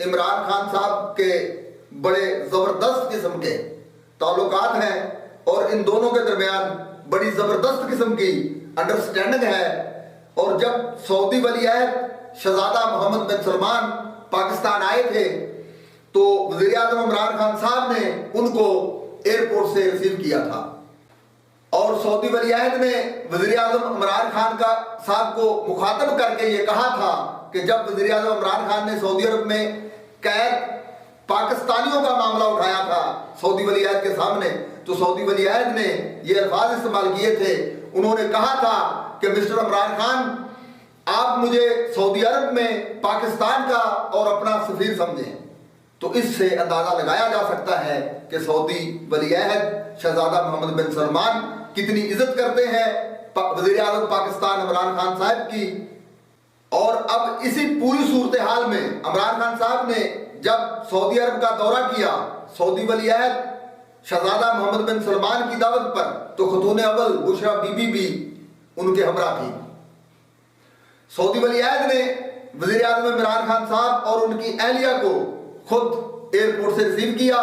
عمران خان صاحب کے بڑے زبردست قسم کے تعلقات ہیں اور ان دونوں کے درمیان بڑی زبردست قسم کی انڈرسٹینڈنگ ہے، اور جب سعودی ولی عہد شہزادہ محمد بن سلمان پاکستان آئے تھے تو وزیر اعظم عمران خان صاحب نے ان کو ایئرپورٹ سے ریسیو کیا تھا، اور سعودی ولی عہد نے وزیر اعظم عمران خان صاحب کو مخاطب کر کے یہ کہا تھا کہ جب وزیر اعظم عمران خان نے سعودی عرب میں قید پاکستانیوں کا معاملہ اٹھایا تھا سعودی ولی عہد کے سامنے، تو سعودی ولی عہد نے یہ الفاظ استعمال کیے تھے، انہوں نے کہا تھا کہ مسٹر عمران خان آپ مجھے سعودی عرب میں پاکستان کا اور اپنا سفیر سمجھیں۔ تو اس سے اندازہ لگایا جا سکتا ہے کہ سعودی ولی عہد شہزادہ محمد بن سلمان کتنی عزت کرتے ہیں وزیر اعظم پاکستان عمران خان صاحب کی۔ اور اب اسی پوری صورتحال میں عمران خان صاحب نے جب سعودی عرب کا دورہ کیا سعودی ولی عہد شہزادہ محمد بن سلمان کی دعوت پر، تو خاتون اول بشرا بی بی بھی ان کے ہمراہ تھی۔ سعودی ولی عہد نے وزیر اعظم عمران خان صاحب اور ان کی اہلیہ کو خود ایئرپورٹ سے ریسیو کیا،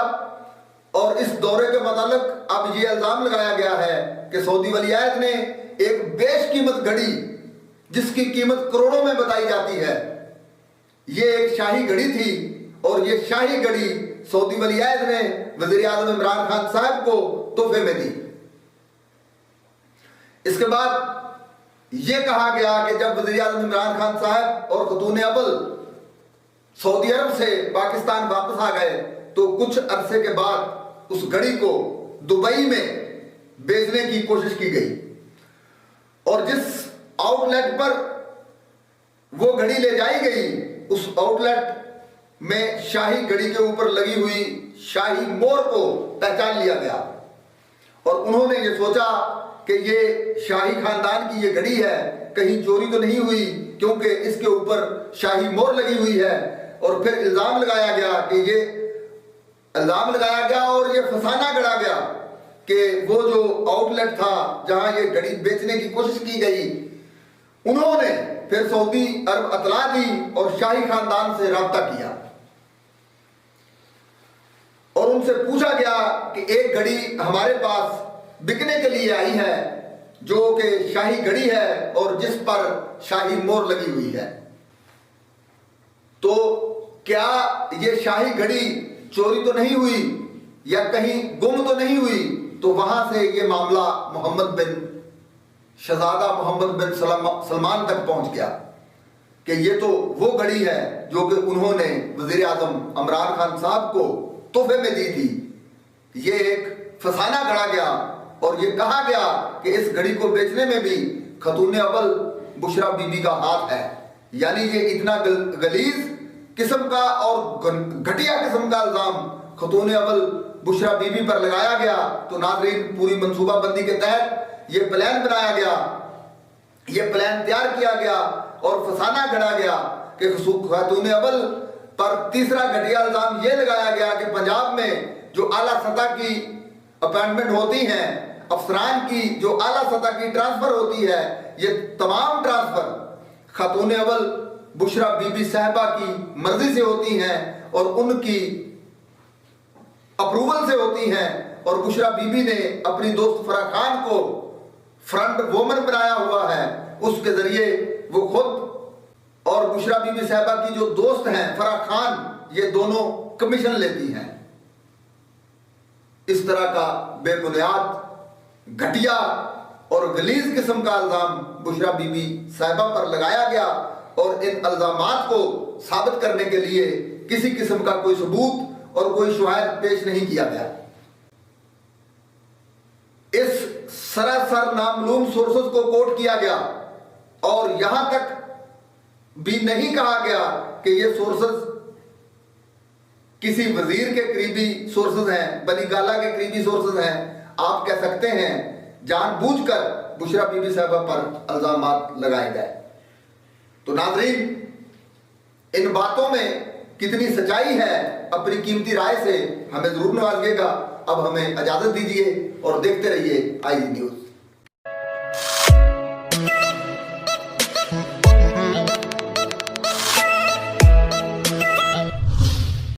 اور اس دورے کے متعلق اب یہ الزام لگایا گیا ہے کہ سعودی ولی عہد نے ایک بیش قیمت گھڑی جس کی قیمت کروڑوں میں بتائی جاتی ہے، یہ ایک شاہی گھڑی تھی، اور یہ شاہی گھڑی سعودی ولی عہد نے وزیر اعظم عمران خان صاحب کو تحفے میں دی۔ اس کے بعد یہ کہا گیا کہ جب وزیر اعظم عمران خان صاحب اور خاتون اول سعودی عرب سے پاکستان واپس آ گئے تو کچھ عرصے کے بعد اس گھڑی کو دبئی میں بیچنے کی کوشش کی گئی، اور جس آؤٹ لیٹ پر وہ گھڑی لے جائی گئی اس آؤٹ لیٹ میں شاہی گھڑی کے اوپر لگی ہوئی شاہی مور کو پہچان لیا گیا، اور انہوں نے یہ سوچا کہ یہ شاہی خاندان کی یہ گھڑی ہے، کہیں چوری تو نہیں ہوئی کیونکہ اس کے اوپر شاہی مور لگی ہوئی ہے، اور پھر الزام لگایا گیا اور یہ فسانہ گڑا گیا کہ وہ جو آؤٹ لیٹ تھا جہاں یہ گھڑی بیچنے کی کوشش کی گئی، انہوں نے پھر سعودی عرب اطلاع دی اور شاہی خاندان سے رابطہ کیا، اور ان سے پوچھا گیا کہ ایک گھڑی ہمارے پاس بکنے کے لیے آئی ہے جو کہ شاہی گھڑی ہے اور جس پر شاہی مور لگی ہوئی ہے، تو کیا یہ شاہی گھڑی چوری تو نہیں ہوئی یا کہیں گم تو نہیں ہوئی؟ تو وہاں سے یہ معاملہ شہزادہ محمد بن سلمان تک پہنچ گیا کہ یہ تو وہ گھڑی ہے جو کہ انہوں نے وزیر اعظم عمران خان صاحب کو تحفے میں دی تھی۔ یہ ایک فسانہ گڑا گیا اور یہ کہا گیا کہ اس گھڑی کو بیچنے میں بھی خاتون اول بشرا بی بی کا ہاتھ ہے، یعنی یہ اتنا غلیظ قسم کا اور گھٹیا قسم کا الزام خاتون اول بشرا بی بی پر لگایا گیا۔ تو ناظرین، پوری منصوبہ بندی کے تحت یہ پلان بنایا گیا، یہ پلان تیار کیا گیا اور فسانہ گھڑا گیا کہ خاتون اول پر تیسرا گھٹیا الزام یہ لگایا گیا کہ پنجاب میں جو اعلیٰ سطح کی اپائنٹمنٹ ہوتی ہیں، افسران کی جو اعلیٰ سطح کی ٹرانسفر ہوتی ہے، یہ تمام ٹرانسفر خاتون اول بشرا بی بی صاحبہ کی مرضی سے ہوتی ہیں اور ان کی اپروول سے ہوتی ہیں، اور بشرا بی بی نے اپنی دوست فرح خان کو فرنٹ وومن بنایا ہوا ہے، اس کے ذریعے وہ خود اور بشرا بی بی صاحبہ کی جو دوست ہیں فرح خان، یہ دونوں کمیشن لیتی ہیں۔ اس طرح کا بے بنیاد، گھٹیا اور غلیظ قسم کا الزام بشرا بی بی صاحبہ پر لگایا گیا، اور ان الزامات کو ثابت کرنے کے لیے کسی قسم کا کوئی ثبوت اور کوئی شواہد پیش نہیں کیا گیا۔ اس سراسر نامعلوم سورسز کو کوٹ کیا گیا، اور یہاں تک بھی نہیں کہا گیا کہ یہ سورسز کسی وزیر کے قریبی سورسز ہیں، بنی گالہ کے قریبی سورسز ہیں۔ آپ کہہ سکتے ہیں جان بوجھ کر بشرا بی بی صاحبہ پر الزامات لگائے گئے۔ تو ناظرین، ان باتوں میں کتنی سچائی ہے اپنی قیمتی رائے سے ہمیں ضرور نوازیے گا۔ اب ہمیں اجازت دیجیے اور دیکھتے رہیے آئی نیوز۔